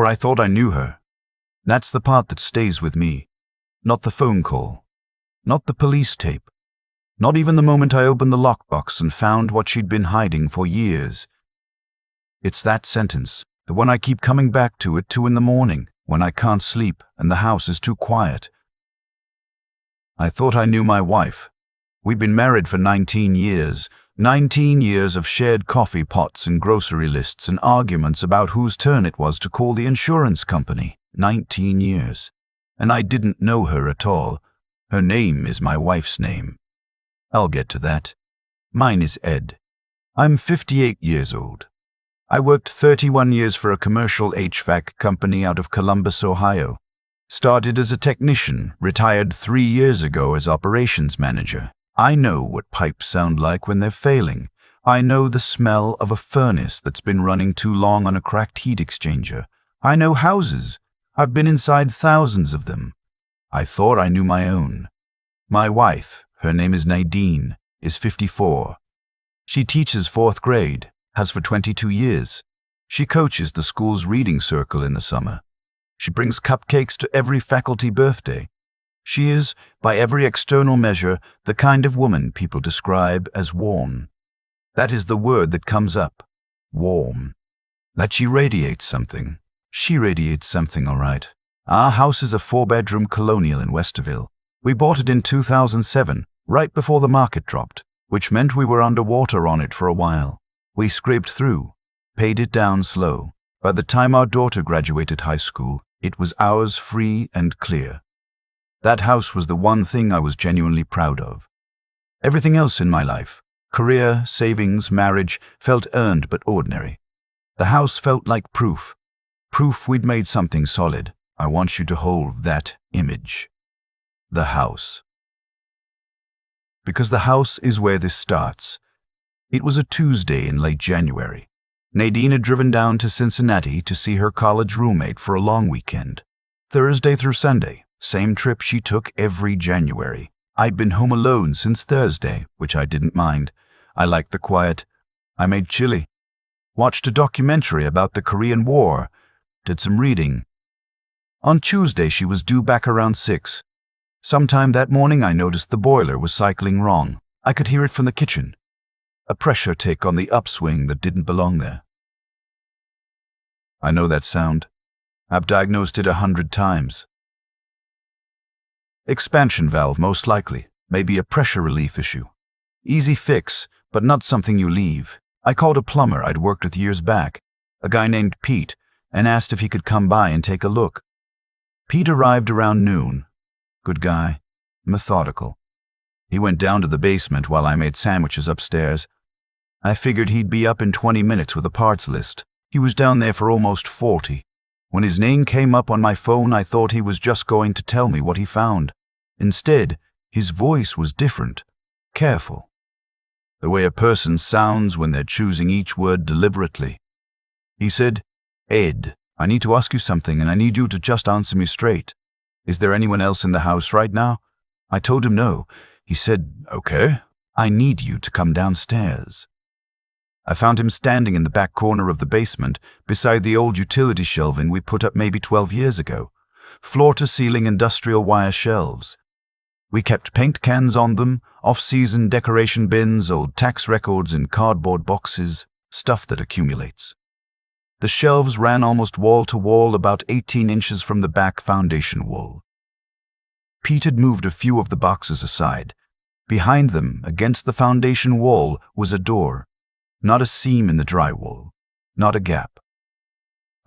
Or I thought I knew her. That's the part that stays with me. Not the phone call. Not the police tape. Not even the moment I opened the lockbox and found what she'd been hiding for years. It's that sentence, the one I keep coming back to at 2 a.m, when I can't sleep and the house is too quiet. I thought I knew my wife. We'd been married for 19 years. 19 years of shared coffee pots and grocery lists and arguments about whose turn it was to call the insurance company. 19 years. And I didn't know her at all. Her name is my wife's name. I'll get to that. Mine is Ed. I'm 58 years old. I worked 31 years for a commercial HVAC company out of Columbus, Ohio. Started as a technician, retired 3 years ago as operations manager. I know what pipes sound like when they're failing. I know the smell of a furnace that's been running too long on a cracked heat exchanger. I know houses. I've been inside thousands of them. I thought I knew my own. My wife, her name is Nadine, is 54. She teaches 4th grade, has for 22 years. She coaches the school's reading circle in the summer. She brings cupcakes to every faculty birthday. She is, by every external measure, the kind of woman people describe as warm. That is the word that comes up. Warm. That she radiates something. She radiates something, all right. Our house is a 4-bedroom colonial in Westerville. We bought it in 2007, right before the market dropped, which meant we were underwater on it for a while. We scraped through, paid it down slow. By the time our daughter graduated high school, it was ours free and clear. That house was the one thing I was genuinely proud of. Everything else in my life, career, savings, marriage, felt earned but ordinary. The house felt like proof. Proof we'd made something solid. I want you to hold that image. The house. Because the house is where this starts. It was a Tuesday in late January. Nadine had driven down to Cincinnati to see her college roommate for a long weekend. Thursday through Sunday. Same trip she took every January. I'd been home alone since Thursday, which I didn't mind. I liked the quiet. I made chili. Watched a documentary about the Korean War. Did some reading. On Tuesday she was due back around 6. Sometime that morning I noticed the boiler was cycling wrong. I could hear it from the kitchen. A pressure take on the upswing that didn't belong there. I know that sound. I've diagnosed it 100 times. Expansion valve, most likely. Maybe a pressure relief issue. Easy fix, but not something you leave. I called a plumber I'd worked with years back, a guy named Pete, and asked if he could come by and take a look. Pete arrived around noon. Good guy. Methodical. He went down to the basement while I made sandwiches upstairs. I figured he'd be up in 20 minutes with a parts list. He was down there for almost 40. When his name came up on my phone, I thought he was just going to tell me what he found. Instead, his voice was different, careful. The way a person sounds when they're choosing each word deliberately. He said, "Ed, I need to ask you something and I need you to just answer me straight. Is there anyone else in the house right now?" I told him no. He said, "Okay, I need you to come downstairs." I found him standing in the back corner of the basement beside the old utility shelving we put up maybe 12 years ago. Floor-to-ceiling industrial wire shelves. We kept paint cans on them, off-season decoration bins, old tax records in cardboard boxes, stuff that accumulates. The shelves ran almost wall-to-wall, about 18 inches from the back foundation wall. Pete had moved a few of the boxes aside. Behind them, against the foundation wall, was a door. Not a seam in the drywall. Not a gap.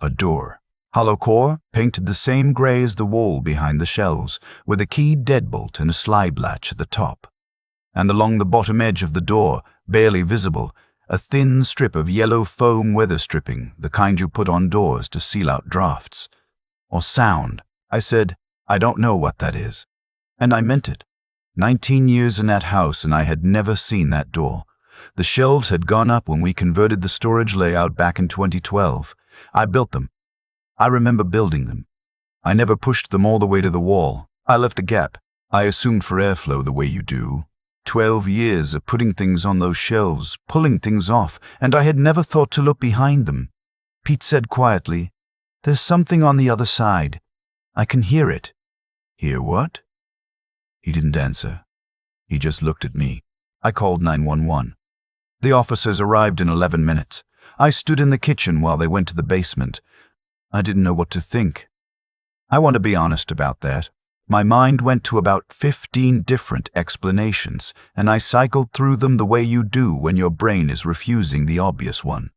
A door. Hollow core, painted the same gray as the wall behind the shelves, with a keyed deadbolt and a slide latch at the top. And along the bottom edge of the door, barely visible, a thin strip of yellow foam weather stripping, the kind you put on doors to seal out drafts. Or sound. I said, "I don't know what that is." And I meant it. 19 years in that house and I had never seen that door. The shelves had gone up when we converted the storage layout back in 2012. I built them. I remember building them. I never pushed them all the way to the wall. I left a gap. I assumed for airflow the way you do. 12 years of putting things on those shelves, pulling things off, and I had never thought to look behind them. Pete said quietly, There's something on the other side. I can hear it." "Hear what?" He didn't answer. He just looked at me. I called 911. The officers arrived in 11 minutes. I stood in the kitchen while they went to the basement. I didn't know what to think. I want to be honest about that. My mind went to about 15 different explanations, and I cycled through them the way you do when your brain is refusing the obvious one.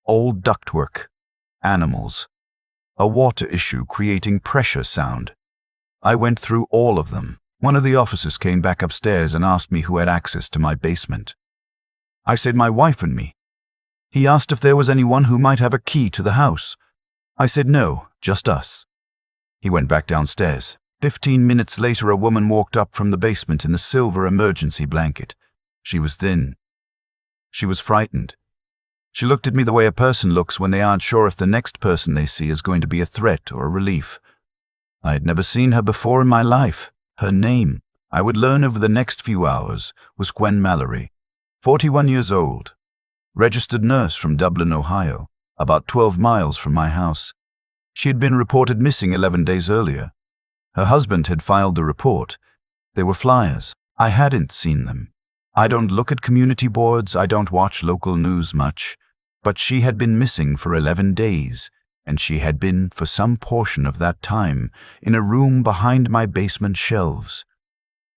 Old ductwork, animals, a water issue creating pressure sound. I went through all of them. One of the officers came back upstairs and asked me who had access to my basement. I said my wife and me. He asked if there was anyone who might have a key to the house. I said no, just us. He went back downstairs. 15 minutes later, a woman walked up from the basement in a silver emergency blanket. She was thin. She was frightened. She looked at me the way a person looks when they aren't sure if the next person they see is going to be a threat or a relief. I had never seen her before in my life. Her name, I would learn over the next few hours, was Gwen Mallory, 41 years old, registered nurse from Dublin, Ohio, about 12 miles from my house. She had been reported missing 11 days earlier. Her husband had filed the report. They were flyers. I hadn't seen them. I don't look at community boards, I don't watch local news much, but she had been missing for 11 days, and she had been, for some portion of that time, in a room behind my basement shelves.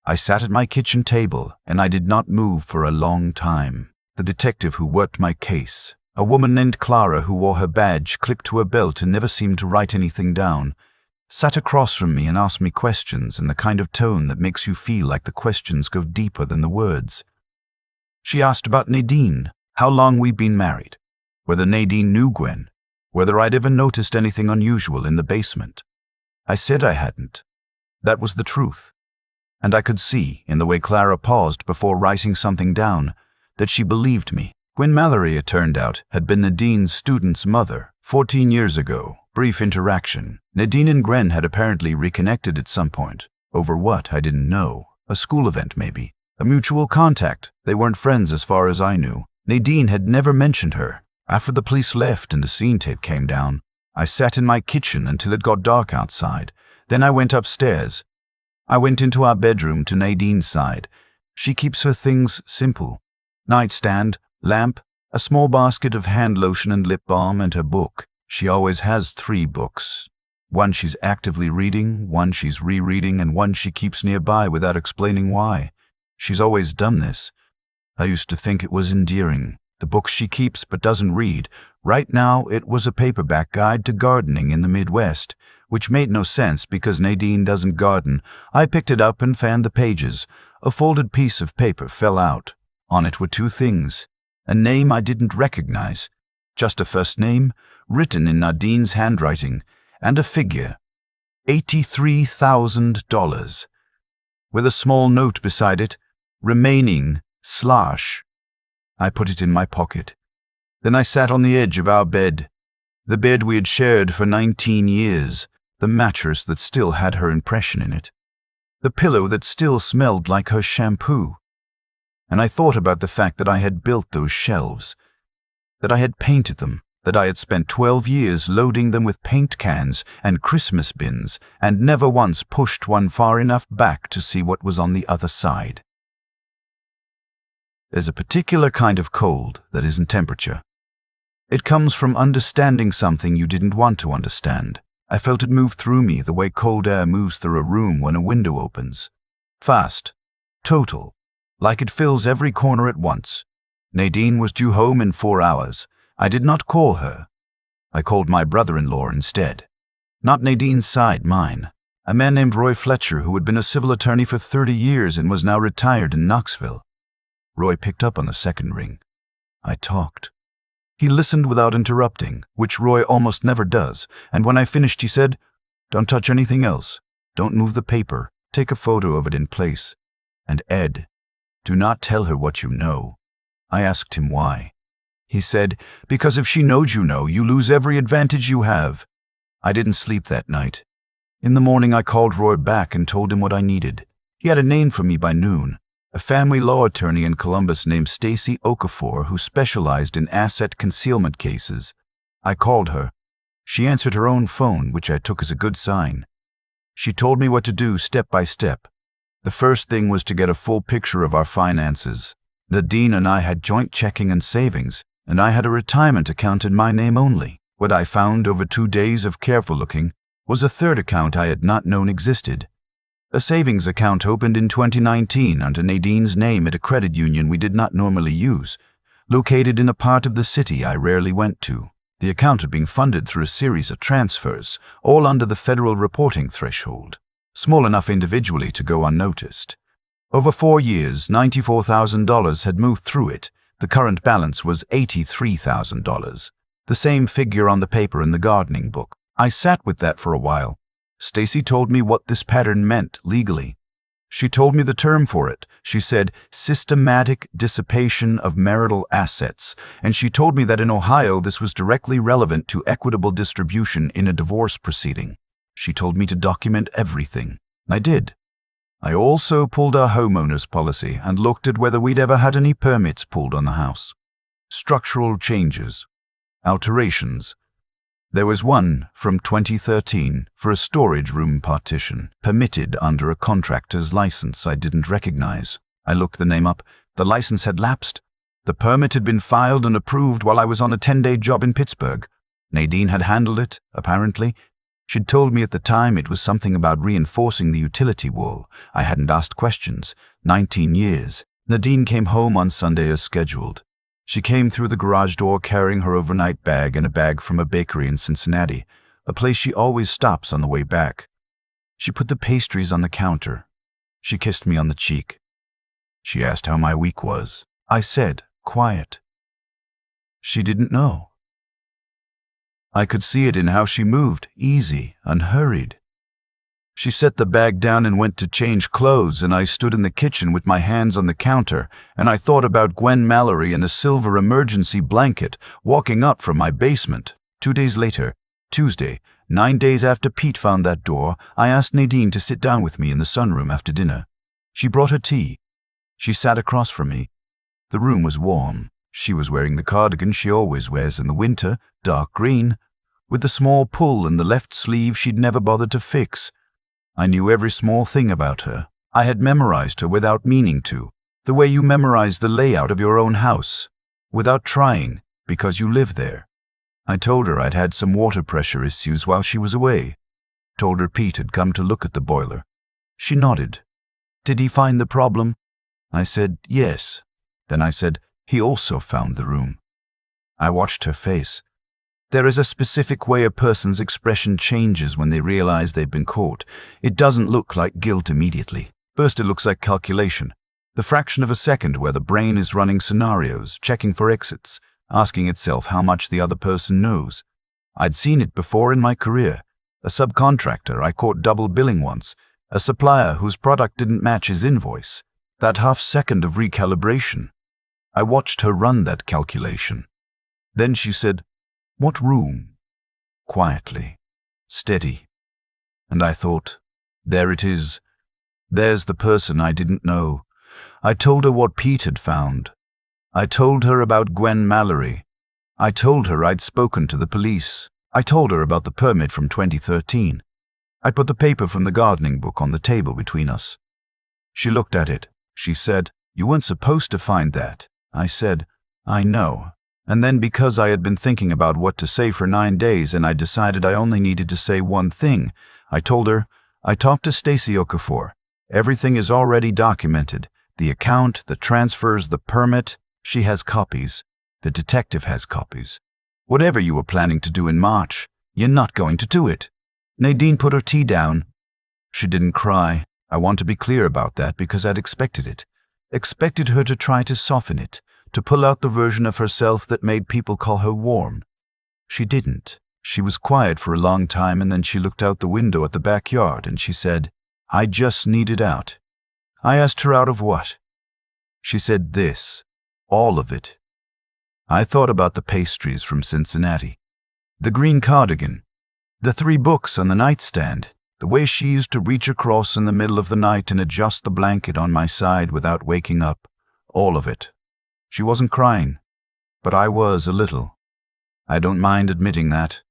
I sat at my kitchen table, and I did not move for a long time. The detective who worked my case, a woman named Clara who wore her badge clipped to her belt and never seemed to write anything down, sat across from me and asked me questions in the kind of tone that makes you feel like the questions go deeper than the words. She asked about Nadine, how long we'd been married, whether Nadine knew Gwen, whether I'd ever noticed anything unusual in the basement. I said I hadn't. That was the truth. And I could see, in the way Clara paused before writing something down, that she believed me. Gwen Mallory, it turned out, had been Nadine's student's mother, 14 years ago. Brief interaction. Nadine and Gwen had apparently reconnected at some point. Over what, I didn't know. A school event, maybe. A mutual contact. They weren't friends as far as I knew. Nadine had never mentioned her. After the police left and the scene tape came down, I sat in my kitchen until it got dark outside. Then I went upstairs. I went into our bedroom to Nadine's side. She keeps her things simple. Nightstand, lamp, a small basket of hand lotion and lip balm, and her book. She always has 3 books. One she's actively reading, one she's rereading, and one she keeps nearby without explaining why. She's always done this. I used to think it was endearing. The books she keeps but doesn't read. Right now, it was a paperback guide to gardening in the Midwest, which made no sense because Nadine doesn't garden. I picked it up and fanned the pages. A folded piece of paper fell out. On it were 2 things. A name I didn't recognize. Just a first name, written in Nadine's handwriting, and a figure, $83,000, with a small note beside it, remaining, / I put it in my pocket. Then I sat on the edge of our bed, the bed we had shared for 19 years, the mattress that still had her impression in it, the pillow that still smelled like her shampoo. And I thought about the fact that I had built those shelves, that I had painted them, that I had spent 12 years loading them with paint cans and Christmas bins and never once pushed one far enough back to see what was on the other side. There's a particular kind of cold that isn't temperature. It comes from understanding something you didn't want to understand. I felt it move through me the way cold air moves through a room when a window opens. Fast, total, like it fills every corner at once. Nadine was due home in 4 hours. I did not call her. I called my brother-in-law instead. Not Nadine's side, mine. A man named Roy Fletcher who had been a civil attorney for 30 years and was now retired in Knoxville. Roy picked up on the second ring. I talked. He listened without interrupting, which Roy almost never does, and when I finished he said, "Don't touch anything else. Don't move the paper. Take a photo of it in place. And Ed, do not tell her what you know." I asked him why. He said, "Because if she knows you know, you lose every advantage you have." I didn't sleep that night. In the morning I called Roy back and told him what I needed. He had a name for me by noon. A family law attorney in Columbus named Stacy Okafor who specialized in asset concealment cases. I called her. She answered her own phone, which I took as a good sign. She told me what to do step by step. The first thing was to get a full picture of our finances. Nadine and I had joint checking and savings, and I had a retirement account in my name only. What I found over 2 days of careful looking was a third account I had not known existed. A savings account opened in 2019 under Nadine's name at a credit union we did not normally use, located in a part of the city I rarely went to. The account had been funded through a series of transfers, all under the federal reporting threshold, small enough individually to go unnoticed. Over 4 years, $94,000 had moved through it. The current balance was $83,000, the same figure on the paper in the gardening book. I sat with that for a while. Stacy told me what this pattern meant legally. She told me the term for it. She said systematic dissipation of marital assets, and she told me that in Ohio this was directly relevant to equitable distribution in a divorce proceeding. She told me to document everything. I did. I also pulled our homeowner's policy and looked at whether we'd ever had any permits pulled on the house. Structural changes. Alterations. There was one from 2013 for a storage room partition, permitted under a contractor's license I didn't recognize. I looked the name up. The license had lapsed. The permit had been filed and approved while I was on a 10-day job in Pittsburgh. Nadine had handled it, apparently. She'd told me at the time it was something about reinforcing the utility wall. I hadn't asked questions. 19 years. Nadine came home on Sunday as scheduled. She came through the garage door carrying her overnight bag and a bag from a bakery in Cincinnati, a place she always stops on the way back. She put the pastries on the counter. She kissed me on the cheek. She asked how my week was. I said, quiet. She didn't know. I could see it in how she moved, easy, unhurried. She set the bag down and went to change clothes, and I stood in the kitchen with my hands on the counter, and I thought about Gwen Mallory in a silver emergency blanket walking up from my basement. 2 days later, Tuesday, 9 days after Pete found that door, I asked Nadine to sit down with me in the sunroom after dinner. She brought her tea. She sat across from me. The room was warm. She was wearing the cardigan she always wears in the winter, dark green, with the small pull in the left sleeve she'd never bothered to fix. I knew every small thing about her. I had memorized her without meaning to, the way you memorize the layout of your own house, without trying, because you live there. I told her I'd had some water pressure issues while she was away. Told her Pete had come to look at the boiler. She nodded. Did he find the problem? I said, yes. Then I said, he also found the room. I watched her face. There is a specific way a person's expression changes when they realize they've been caught. It doesn't look like guilt immediately. First, it looks like calculation. The fraction of a second where the brain is running scenarios, checking for exits, asking itself how much the other person knows. I'd seen it before in my career. A subcontractor I caught double billing once. A supplier whose product didn't match his invoice. That half second of recalibration. I watched her run that calculation. Then she said, "What room?" Quietly, steady. And I thought, there it is. There's the person I didn't know. I told her what Pete had found. I told her about Gwen Mallory. I told her I'd spoken to the police. I told her about the permit from 2013. I put the paper from the gardening book on the table between us. She looked at it. She said, "You weren't supposed to find that." I said, "I know." And then because I had been thinking about what to say for 9 days and I decided I only needed to say one thing, I told her, "I talked to Stacy Okafor. Everything is already documented. The account, the transfers, the permit. She has copies. The detective has copies. Whatever you were planning to do in March, you're not going to do it." Nadine put her tea down. She didn't cry. I want to be clear about that because I'd expected it. Expected her to try to soften it, to pull out the version of herself that made people call her warm. She didn't. She was quiet for a long time, and then she looked out the window at the backyard and she said, "I just need it out." I asked her out of what? She said this, all of it. I thought about the pastries from Cincinnati, the green cardigan, the 3 books on the nightstand, the way she used to reach across in the middle of the night and adjust the blanket on my side without waking up, all of it. She wasn't crying, but I was a little. I don't mind admitting that.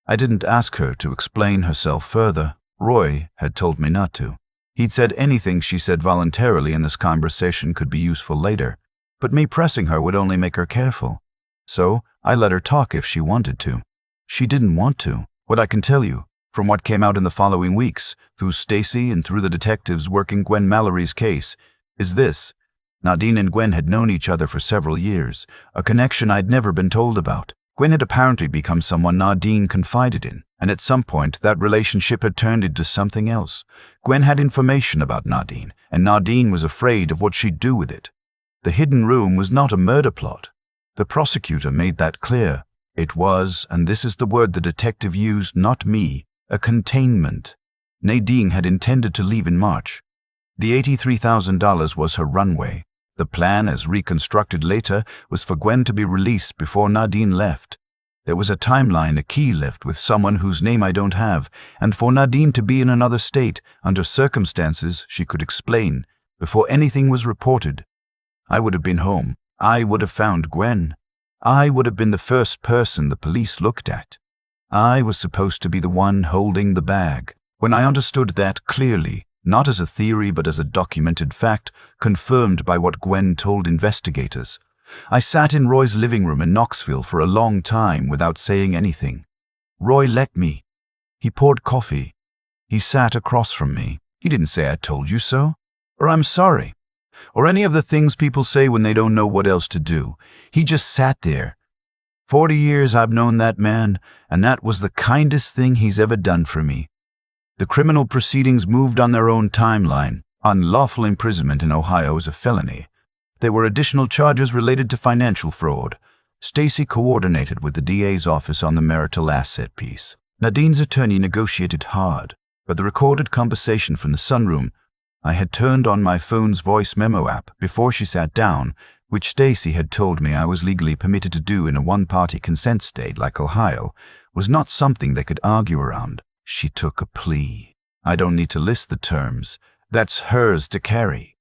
I didn't ask her to explain herself further. Roy had told me not to. He'd said anything she said voluntarily in this conversation could be useful later, but me pressing her would only make her careful. So I let her talk if she wanted to. She didn't want to. What I can tell you, from what came out in the following weeks, through Stacy and through the detectives working Gwen Mallory's case, is this. Nadine and Gwen had known each other for several years, a connection I'd never been told about. Gwen had apparently become someone Nadine confided in, and at some point that relationship had turned into something else. Gwen had information about Nadine, and Nadine was afraid of what she'd do with it. The hidden room was not a murder plot. The prosecutor made that clear. It was, and this is the word the detective used, not me, a containment. Nadine had intended to leave in March. The $83,000 was her runway. The plan, as reconstructed later, was for Gwen to be released before Nadine left. There was a timeline, a key left with someone whose name I don't have, and for Nadine to be in another state, under circumstances she could explain, before anything was reported. I would have been home. I would have found Gwen. I would have been the first person the police looked at. I was supposed to be the one holding the bag. When I understood that clearly, not as a theory but as a documented fact, confirmed by what Gwen told investigators, I sat in Roy's living room in Knoxville for a long time without saying anything. Roy let me. He poured coffee. He sat across from me. He didn't say I told you so, or I'm sorry, or any of the things people say when they don't know what else to do. He just sat there. 40 years I've known that man, and that was the kindest thing he's ever done for me. The criminal proceedings moved on their own timeline. Unlawful imprisonment in Ohio is a felony. There were additional charges related to financial fraud. Stacy coordinated with the DA's office on the marital asset piece. Nadine's attorney negotiated hard, but the recorded conversation from the sunroom, I had turned on my phone's voice memo app before she sat down, which Stacy had told me I was legally permitted to do in a one-party consent state like Ohio, was not something they could argue around. She took a plea. I don't need to list the terms. That's hers to carry.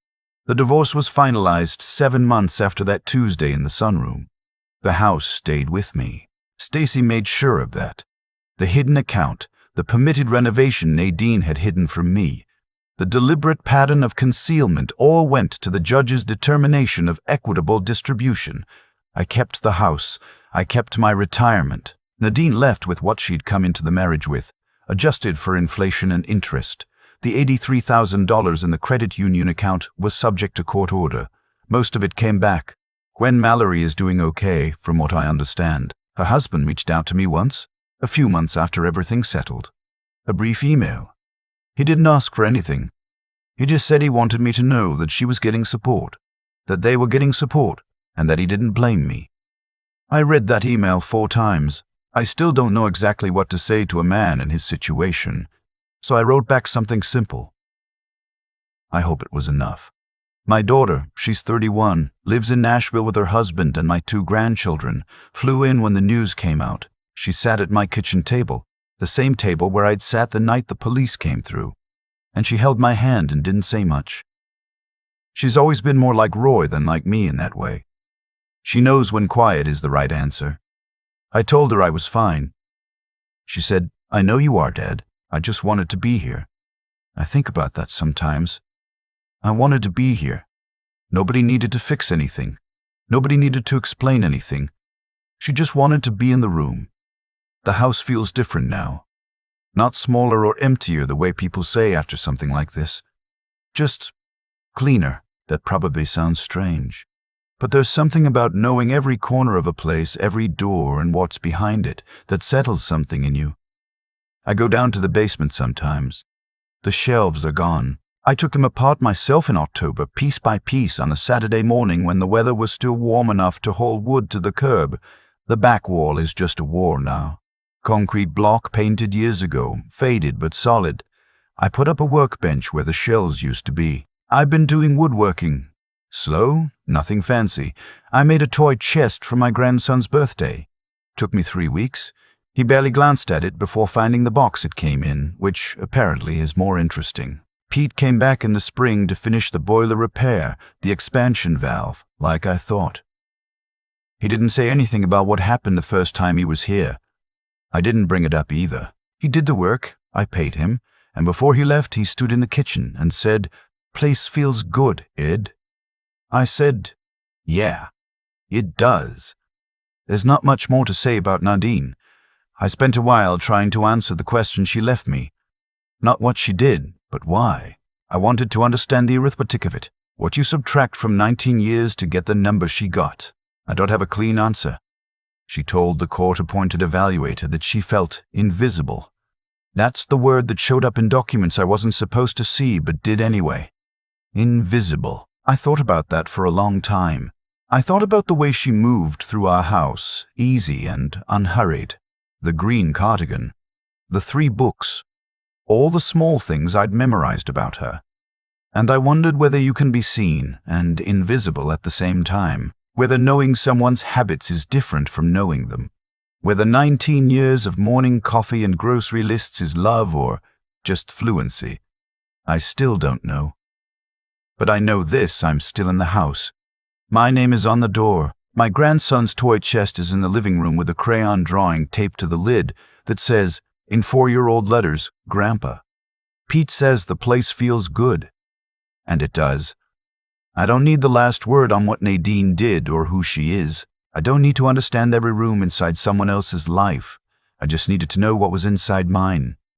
The divorce was finalized 7 months after that Tuesday in the sunroom. The house stayed with me. Stacy made sure of that. The hidden account, the permitted renovation Nadine had hidden from me, the deliberate pattern of concealment all went to the judge's determination of equitable distribution. I kept the house. I kept my retirement. Nadine left with what she'd come into the marriage with, adjusted for inflation and interest. The $83,000 in the credit union account was subject to court order. Most of it came back. Gwen Mallory is doing okay, from what I understand. Her husband reached out to me once, a few months after everything settled. A brief email. He didn't ask for anything. He just said he wanted me to know that she was getting support, that they were getting support, and that he didn't blame me. I read that email 4 times. I still don't know exactly what to say to a man in his situation, so I wrote back something simple. I hope it was enough. My daughter, she's 31, lives in Nashville with her husband and my 2 grandchildren, flew in when the news came out. She sat at my kitchen table, the same table where I'd sat the night the police came through, and she held my hand and didn't say much. She's always been more like Roy than like me in that way. She knows when quiet is the right answer. I told her I was fine. She said, "I know you are, Dad. I just wanted to be here." I think about that sometimes. I wanted to be here. Nobody needed to fix anything. Nobody needed to explain anything. She just wanted to be in the room. The house feels different now. Not smaller or emptier the way people say after something like this. Just cleaner. That probably sounds strange. But there's something about knowing every corner of a place, every door and what's behind it, that settles something in you. I go down to the basement sometimes. The shelves are gone. I took them apart myself in October, piece by piece, on a Saturday morning when the weather was still warm enough to haul wood to the curb. The back wall is just a wall now. Concrete block painted years ago, faded but solid. I put up a workbench where the shelves used to be. I've been doing woodworking. Slow, nothing fancy. I made a toy chest for my grandson's birthday. Took me 3 weeks. He barely glanced at it before finding the box it came in, which apparently is more interesting. Pete came back in the spring to finish the boiler repair, the expansion valve, like I thought. He didn't say anything about what happened the first time he was here. I didn't bring it up either. He did the work, I paid him, and before he left he stood in the kitchen and said, "Place feels good, Ed." I said, "Yeah, it does." There's not much more to say about Nadine. I spent a while trying to answer the question she left me. Not what she did, but why. I wanted to understand the arithmetic of it. What you subtract from 19 years to get the number she got. I don't have a clean answer. She told the court-appointed evaluator that she felt invisible. That's the word that showed up in documents I wasn't supposed to see but did anyway. Invisible. I thought about that for a long time. I thought about the way she moved through our house, easy and unhurried. The green cardigan. The 3 books. All the small things I'd memorized about her. And I wondered whether you can be seen and invisible at the same time. Whether knowing someone's habits is different from knowing them. Whether 19 years of morning coffee and grocery lists is love or just fluency. I still don't know. But I know this, I'm still in the house. My name is on the door. My grandson's toy chest is in the living room with a crayon drawing taped to the lid that says, in 4-year-old letters, Grandpa. Pete says the place feels good. And it does. I don't need the last word on what Nadine did or who she is. I don't need to understand every room inside someone else's life. I just needed to know what was inside mine.